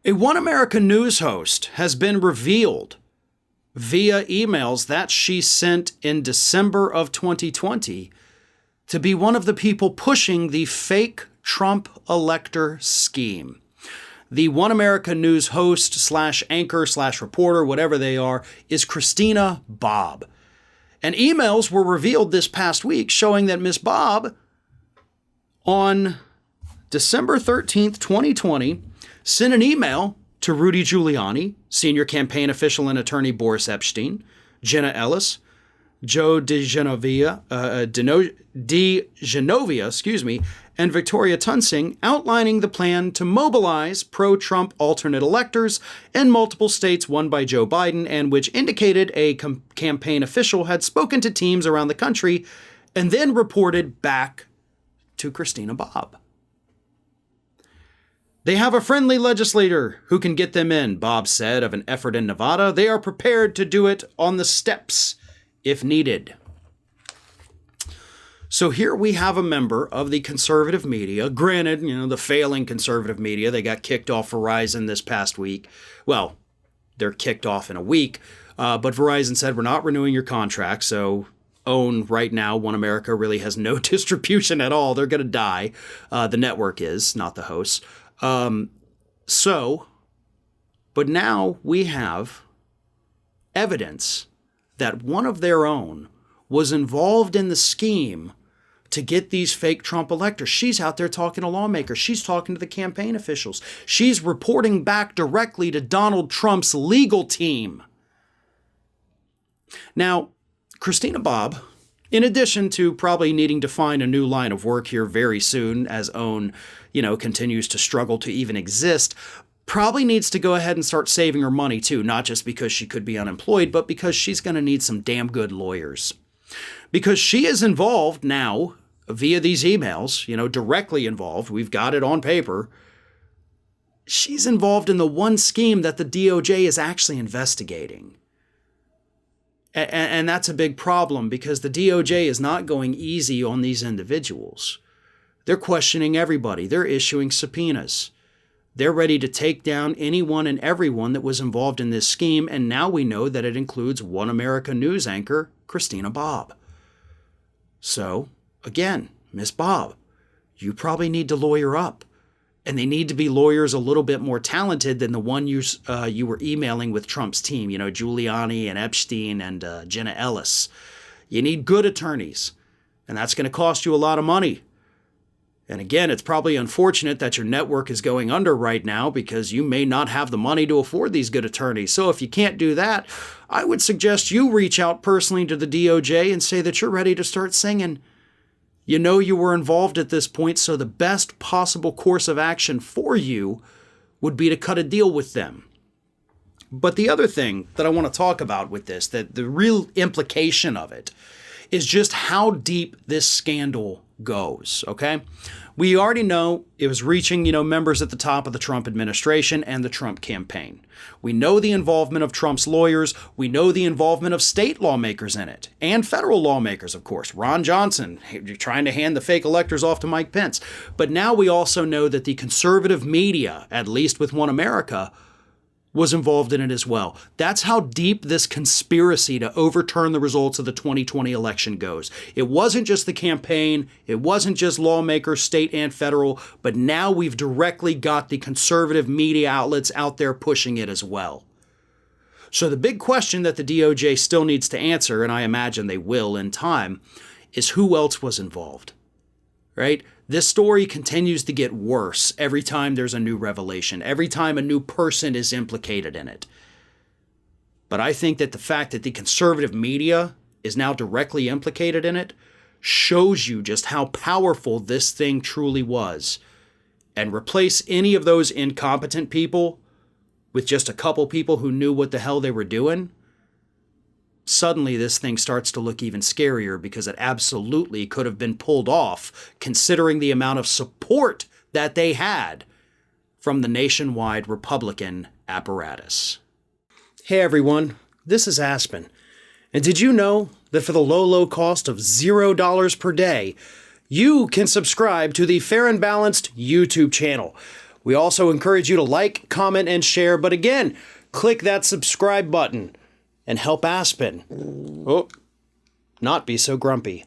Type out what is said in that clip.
A One America News host has been revealed via emails that she sent in December of 2020 to be one of the people pushing the fake Trump elector scheme. The One America News host slash anchor slash reporter, whatever they are, is Christina Bobb. And emails were revealed this past week showing that Miss Bobb, on December 13th, 2020, sent an email to Rudy Giuliani, senior campaign official and attorney Boris Epshteyn, Jenna Ellis, Joe DiGenovia, and Victoria Tunsing, outlining the plan to mobilize pro-Trump alternate electors in multiple states won by Joe Biden, and which indicated a campaign official had spoken to teams around the country and then reported back to Christina Bobb. They have a friendly legislator who can get them in, Bobb said of an effort in Nevada. They are prepared to do it on the steps if needed. So here we have a member of the conservative media, granted, the failing conservative media. They got kicked off Verizon this past week. Well, they're kicked off in a week, but Verizon said, we're not renewing your contract, so OWN right now, One America, really has no distribution at all. They're going to die. The network is, not the hosts. But now we have evidence that one of their own was involved in the scheme to get these fake Trump electors. She's out there talking to lawmakers. She's talking to the campaign officials. She's reporting back directly to Donald Trump's legal team. Now, Christina Bobb, in addition to probably needing to find a new line of work here very soon as OWN, continues to struggle to even exist, probably needs to go ahead and start saving her money too, not just because she could be unemployed, but because she's going to need some damn good lawyers. Because she is involved now via these emails, directly involved. We've got it on paper. She's involved in the one scheme that the DOJ is actually investigating. And that's a big problem because the DOJ is not going easy on these individuals. They're questioning everybody. They're issuing subpoenas. They're ready to take down anyone and everyone that was involved in this scheme, and now we know that it includes One America News anchor Christina Bobb. So, again, Miss Bobb, you probably need to lawyer up. And they need to be lawyers a little bit more talented than the one you were emailing with Trump's team, Giuliani and Epshteyn and Jenna Ellis. You need good attorneys, and that's going to cost you a lot of money. And again, it's probably unfortunate that your network is going under right now because you may not have the money to afford these good attorneys. So if you can't do that, I would suggest you reach out personally to the DOJ and say that you're ready to start singing. You were involved at this point, so the best possible course of action for you would be to cut a deal with them. But the other thing that I want to talk about with this, that the real implication of it, is just how deep this scandal goes, okay? We already know it was reaching, members at the top of the Trump administration and the Trump campaign. We know the involvement of Trump's lawyers. We know the involvement of state lawmakers in it and federal lawmakers, of course. Ron Johnson trying to hand the fake electors off to Mike Pence. But now we also know that the conservative media, at least with One America, was involved in it as well. That's how deep this conspiracy to overturn the results of the 2020 election goes. It wasn't just the campaign, it wasn't just lawmakers, state and federal, but now we've directly got the conservative media outlets out there pushing it as well. So the big question that the DOJ still needs to answer, and I imagine they will in time, is who else was involved, right? This story continues to get worse every time there's a new revelation, every time a new person is implicated in it. But I think that the fact that the conservative media is now directly implicated in it shows you just how powerful this thing truly was. And replace any of those incompetent people with just a couple people who knew what the hell they were doing, suddenly this thing starts to look even scarier because it absolutely could have been pulled off considering the amount of support that they had from the nationwide Republican apparatus. Hey everyone, this is Aspen. And did you know that for the low cost of $0 per day, you can subscribe to the Fair and Balanced YouTube channel, We also encourage you to like, comment, and share, but again, click that subscribe button and help Aspen not be so grumpy.